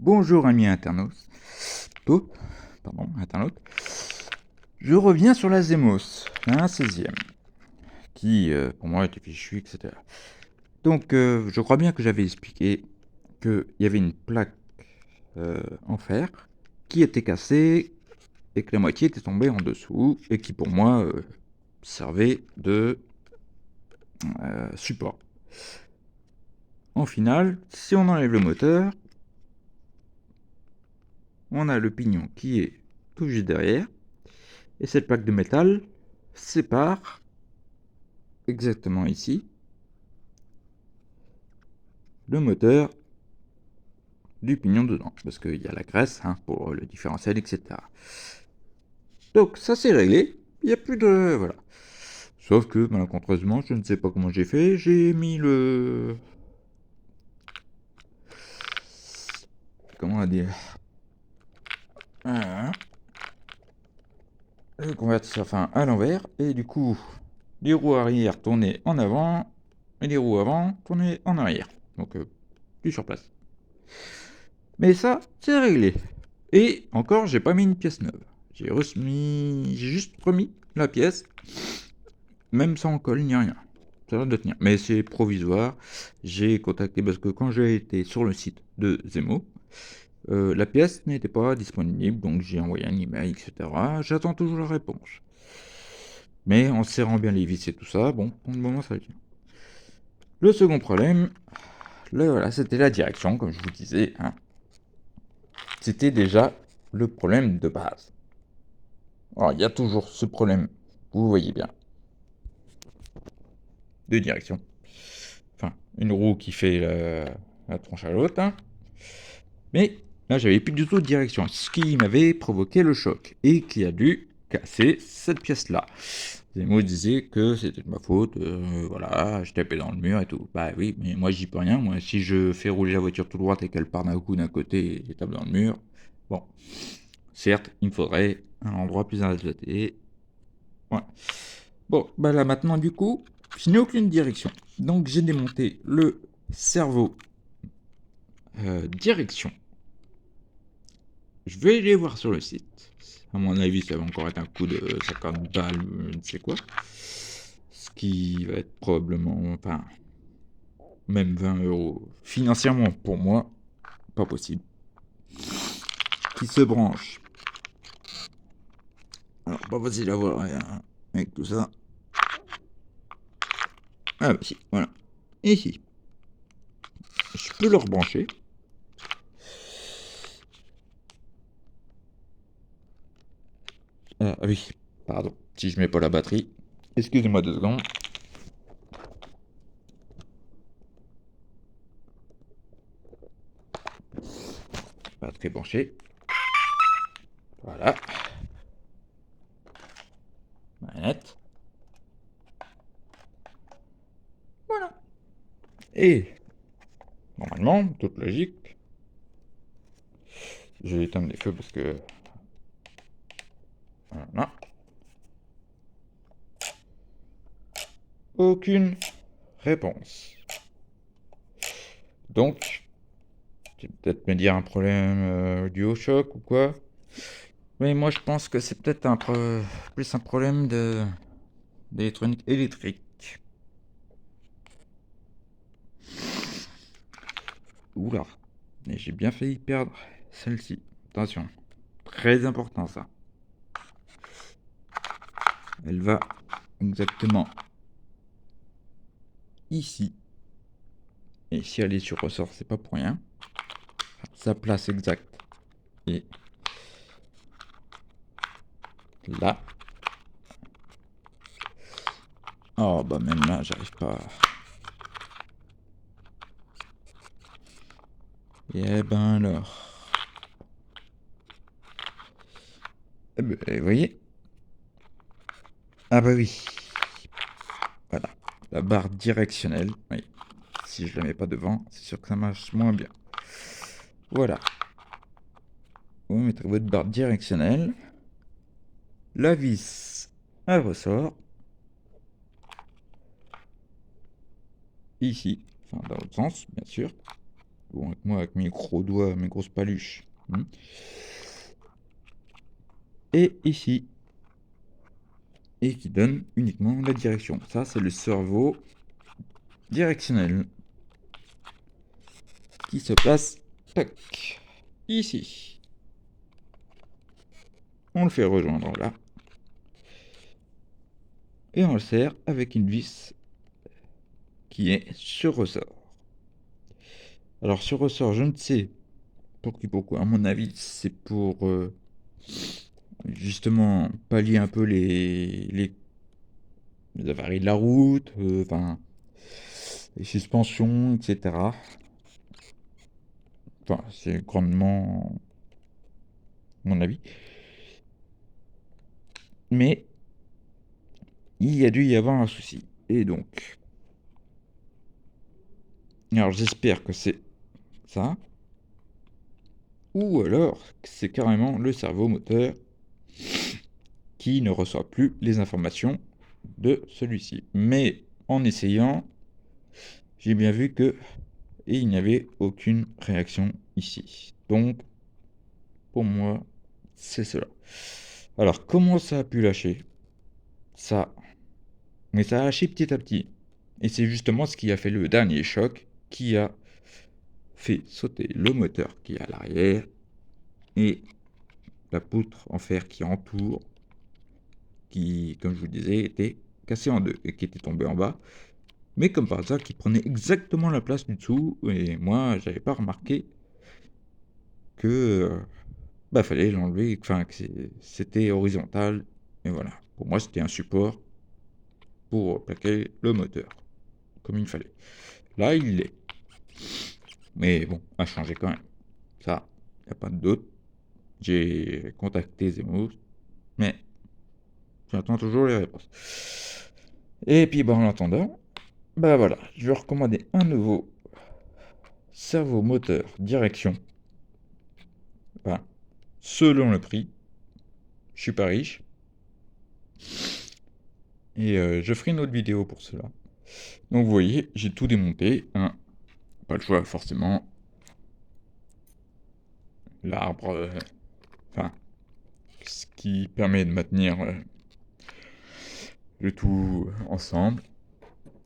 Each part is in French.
Bonjour amis internautes. Pardon, internautes. Je reviens sur la Zemos, un 16e, qui pour moi était fichu, etc. Donc je crois bien que j'avais expliqué qu'il y avait une plaque en fer qui était cassée et que la moitié était tombée en dessous et qui pour moi servait de support. En final, si on enlève le moteur, on a le pignon qui est tout juste derrière. Et cette plaque de métal sépare exactement ici le moteur du pignon dedans, parce qu'il y a la graisse pour le différentiel, etc. Donc ça c'est réglé, il n'y a plus de... voilà. Sauf que malencontreusement, je ne sais pas comment j'ai fait, j'ai mis le... comment dire... le convertisseur à l'envers, et du coup, les roues arrière tournaient en avant, et les roues avant tournaient en arrière. Donc plus sur place. Mais ça, c'est réglé. Et encore, j'ai pas mis une pièce neuve. J'ai juste remis la pièce, même sans colle ni rien. Ça va de tenir. Mais c'est provisoire. J'ai contacté parce que quand j'ai été sur le site de Zemo, la pièce n'était pas disponible, donc j'ai envoyé un email, etc. J'attends toujours la réponse. Mais en serrant bien les vis et tout ça, bon, pour le moment ça tient. Le second problème, voilà, c'était la direction, comme je vous disais. C'était déjà le problème de base. Alors, il y a toujours ce problème, vous voyez bien, de direction. Enfin, une roue qui fait la tronche à l'autre. Mais là, j'avais plus du tout de direction, ce qui m'avait provoqué le choc et qui a dû casser cette pièce-là. Zemo disait que c'était de ma faute, voilà, je tapais dans le mur et tout. Bah oui, mais moi j'y peux rien. Moi, si je fais rouler la voiture tout droite et qu'elle part d'un coup d'un côté et tape dans le mur, bon, certes, il me faudrait un endroit plus adapté. Ouais. Bon, bah là maintenant du coup, je n'ai aucune direction. Donc j'ai démonté le cerveau direction. Je vais aller voir sur le site. À mon avis, ça va encore être un coup de 50 balles, je ne sais quoi. Ce qui va être probablement, enfin, même 20 euros. Financièrement, pour moi, pas possible. Qui se branche. Alors, pas facile à voir avec tout ça. Ah bah si, voilà. Ici. Je peux le rebrancher. Ah oui, pardon. Si je mets pas la batterie. Excusez-moi 2 secondes. Batterie branchée. Voilà. Manette. Voilà. Et normalement, toute logique, je vais éteindre les feux parce que... voilà. Aucune réponse. Donc, tu vas peut-être me dire un problème dû au choc ou quoi. Mais moi, je pense que c'est peut-être plus un problème d'électronique électrique. Oula. Et j'ai bien failli perdre celle-ci. Attention. Très important ça. Elle va exactement ici. Et si elle est sur ressort, c'est pas pour rien. Sa place exacte est là. Oh bah même là, j'arrive pas. Et ben alors. Eh ben, vous voyez? Ah bah oui. Voilà. La barre directionnelle. Oui. Si je la mets pas devant, c'est sûr que ça marche moins bien. Voilà. Vous mettrez votre barre directionnelle. La vis à ressort. Ici. Enfin, dans l'autre sens, bien sûr. Bon, avec moi, avec mes gros doigts, mes grosses paluches. Et ici. Et qui donne uniquement la direction. Ça, c'est le cerveau directionnel. Qui se place, tac, ici. On le fait rejoindre là. Et on le serre avec une vis qui est sur ressort. Alors sur ressort, je ne sais pour qui pourquoi. À mon avis, c'est pour justement pallier un peu les avaries de la route, enfin les suspensions, etc. Enfin, c'est grandement mon avis. Mais il y a dû y avoir un souci. Et donc, alors j'espère que c'est ça. Ou alors que c'est carrément le cerveau moteur qui ne reçoit plus les informations de celui-ci. Mais en essayant, j'ai bien vu que il n'y avait aucune réaction ici. Donc, pour moi, c'est cela. Alors, comment ça a pu lâcher? Ça. Mais ça a lâché petit à petit. Et c'est justement ce qui a fait le dernier choc qui a fait sauter le moteur qui est à l'arrière et la poutre en fer qui entoure, qui, comme je vous le disais, était cassée en deux et qui était tombée en bas. Mais comme par hasard, qui prenait exactement la place du dessous. Et moi, j'avais pas remarqué que fallait l'enlever, enfin que c'était horizontal. Et voilà. Pour moi, c'était un support pour plaquer le moteur, comme il fallait. Là, il l'est. Mais bon, à changer quand même. Ça, il n'y a pas de doute. J'ai contacté Zemos, mais j'attends toujours les réponses. Et puis, en attendant, voilà, je vais recommander un nouveau cerveau moteur direction. Enfin, selon le prix. Je suis pas riche. Et je ferai une autre vidéo pour cela. Donc vous voyez, j'ai tout démonté. Hein. Pas le choix forcément. L'arbre, enfin, ce qui permet de maintenir le tout ensemble,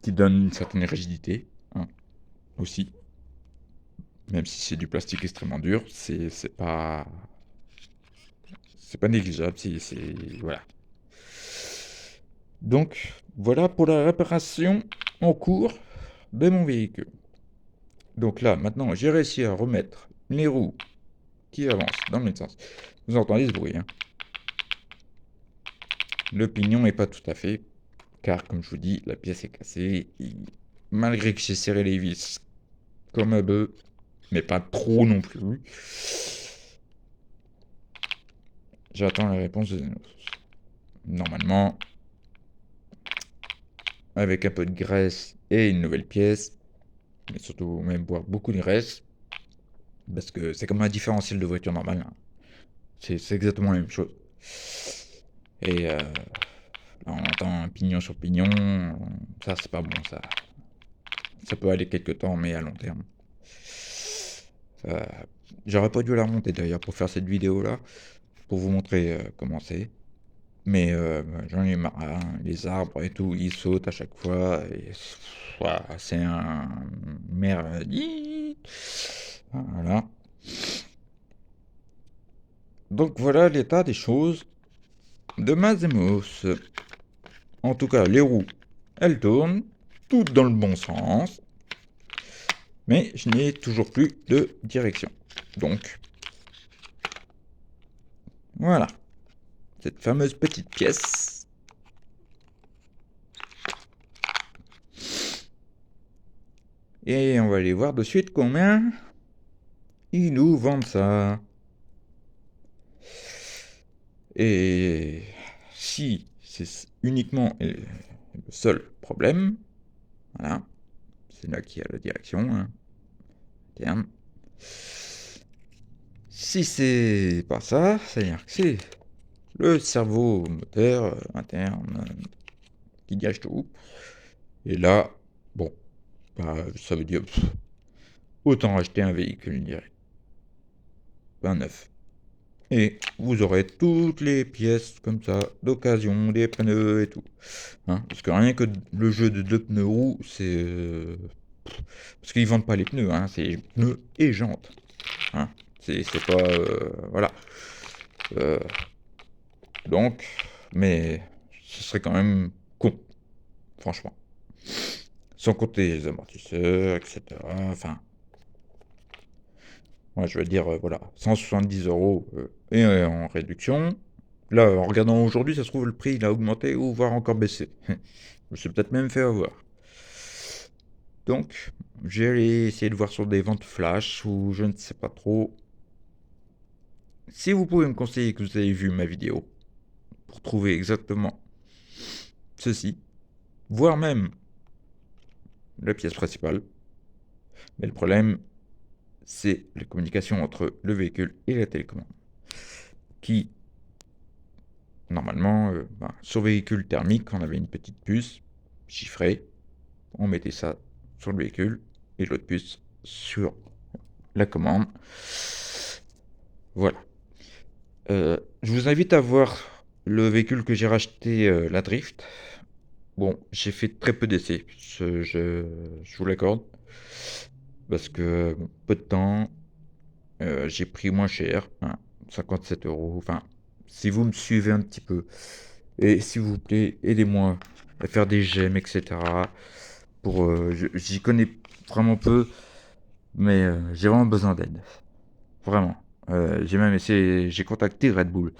qui donne une certaine rigidité, hein, aussi. Même si c'est du plastique extrêmement dur, c'est pas négligeable. Voilà. Donc voilà pour la réparation en cours de mon véhicule. Donc là, maintenant, j'ai réussi à remettre les roues qui avancent dans le même sens. Vous entendez ce bruit, hein? Le pignon n'est pas tout à fait, car comme je vous dis, la pièce est cassée. Et malgré que j'ai serré les vis comme un bœuf, mais pas trop non plus, j'attends la réponse de Zenos. Normalement, avec un peu de graisse et une nouvelle pièce, mais surtout même boire beaucoup de graisse, parce que c'est comme un différentiel de voiture normale. Hein. C'est exactement la même chose. Et là, on entend un pignon sur pignon, ça c'est pas bon, ça peut aller quelques temps, mais à long terme. J'aurais pas dû la remonter d'ailleurs pour faire cette vidéo là, pour vous montrer comment c'est. Mais j'en ai marre, hein. Les arbres et tout, ils sautent à chaque fois. Et, c'est un merdier. Voilà. Donc voilà l'état des choses de ma Zemos. En tout cas, les roues, elles tournent, toutes dans le bon sens. Mais je n'ai toujours plus de direction. Donc, voilà. Cette fameuse petite pièce. Et on va aller voir de suite combien ils nous vendent ça. Et si c'est uniquement le seul problème, voilà, c'est là qu'il y a la direction, hein, terme. Si c'est pas ça, c'est-à-dire que c'est le cerveau moteur interne qui dirige tout. Et là, bon, ça veut dire autant acheter un véhicule direct, un neuf. Et vous aurez toutes les pièces comme ça, d'occasion, des pneus et tout. Hein, parce que rien que le jeu de 2 pneus roues, c'est... parce qu'ils vendent pas les pneus, hein, c'est pneus et jantes. Hein. C'est pas... voilà. Donc, mais ce serait quand même con, franchement. Sans compter les amortisseurs, etc. Enfin, moi je veux dire, voilà, 170 € et en réduction. Là, en regardant aujourd'hui, ça se trouve, le prix il a augmenté ou voire encore baissé. Je me suis peut-être même fait avoir. Donc, j'ai allé essayer de voir sur des ventes flash ou je ne sais pas trop. Si vous pouvez me conseiller que vous avez vu ma vidéo pour trouver exactement ceci, voire même la pièce principale. Mais le problème, c'est la communication entre le véhicule et la télécommande. Qui, normalement, sur véhicule thermique, on avait une petite puce chiffrée. On mettait ça sur le véhicule et l'autre puce sur la commande. Voilà. Je vous invite à voir le véhicule que j'ai racheté, la Drift. Bon, j'ai fait très peu d'essais, je vous l'accorde. Parce que peu de temps, j'ai pris moins cher, hein, 57 €. Enfin, si vous me suivez un petit peu, et s'il vous plaît, aidez-moi à faire des j'aime, etc. Pour, j'y connais vraiment peu, mais j'ai vraiment besoin d'aide. Vraiment. J'ai même essayé, j'ai contacté Red Bull.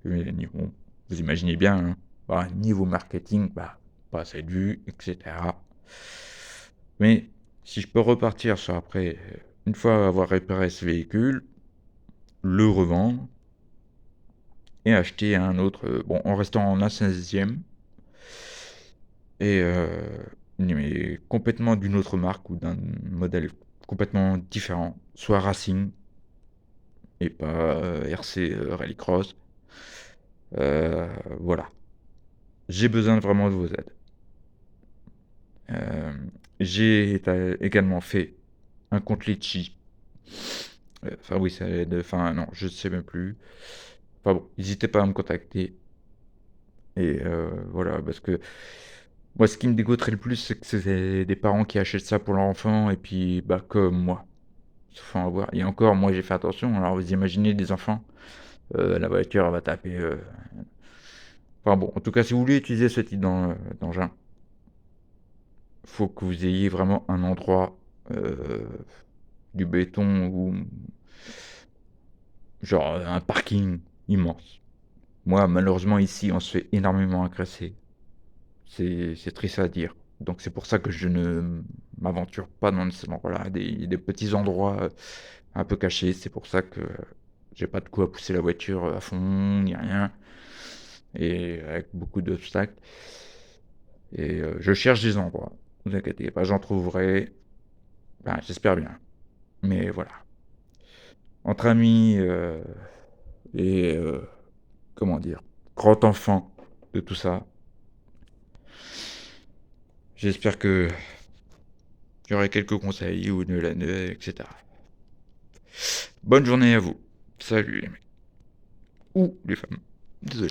Mais bon, vous imaginez bien, hein, niveau marketing, pas assez de vues, etc. Mais si je peux repartir sur après, une fois avoir réparé ce véhicule, le revendre et acheter un autre, bon, en restant en A16e, et mais complètement d'une autre marque ou d'un modèle complètement différent, soit Racing et pas RC Rallycross. Voilà. J'ai besoin vraiment de vos aides. J'ai également fait un compte Litchi. Enfin oui, ça aide. Enfin non, je ne sais même plus. Enfin bon, n'hésitez pas à me contacter. Et voilà, parce que moi, ce qui me dégoûterait le plus, c'est que c'est des parents qui achètent ça pour leur enfant, et puis, comme moi, se font avoir. Et encore, moi, j'ai fait attention. Alors, vous imaginez des enfants, la voiture, elle va taper. Enfin bon, en tout cas, si vous voulez utiliser ce type d'engin, faut que vous ayez vraiment un endroit, du béton ou genre un parking immense. Moi, malheureusement, ici, on se fait énormément agresser. C'est triste à dire. Donc c'est pour ça que je ne m'aventure pas dans ces endroits-là, des petits endroits un peu cachés. C'est pour ça que j'ai pas de quoi pousser la voiture à fond, ni rien. Et avec beaucoup d'obstacles. Et je cherche des endroits. Ne vous inquiétez pas, j'en trouverai. J'espère bien. Mais voilà. Entre amis et comment dire, grand enfant de tout ça. J'espère que j'aurai quelques conseils ou de l'année, etc. Bonne journée à vous. Salut les mecs. Ou les femmes. Désolé.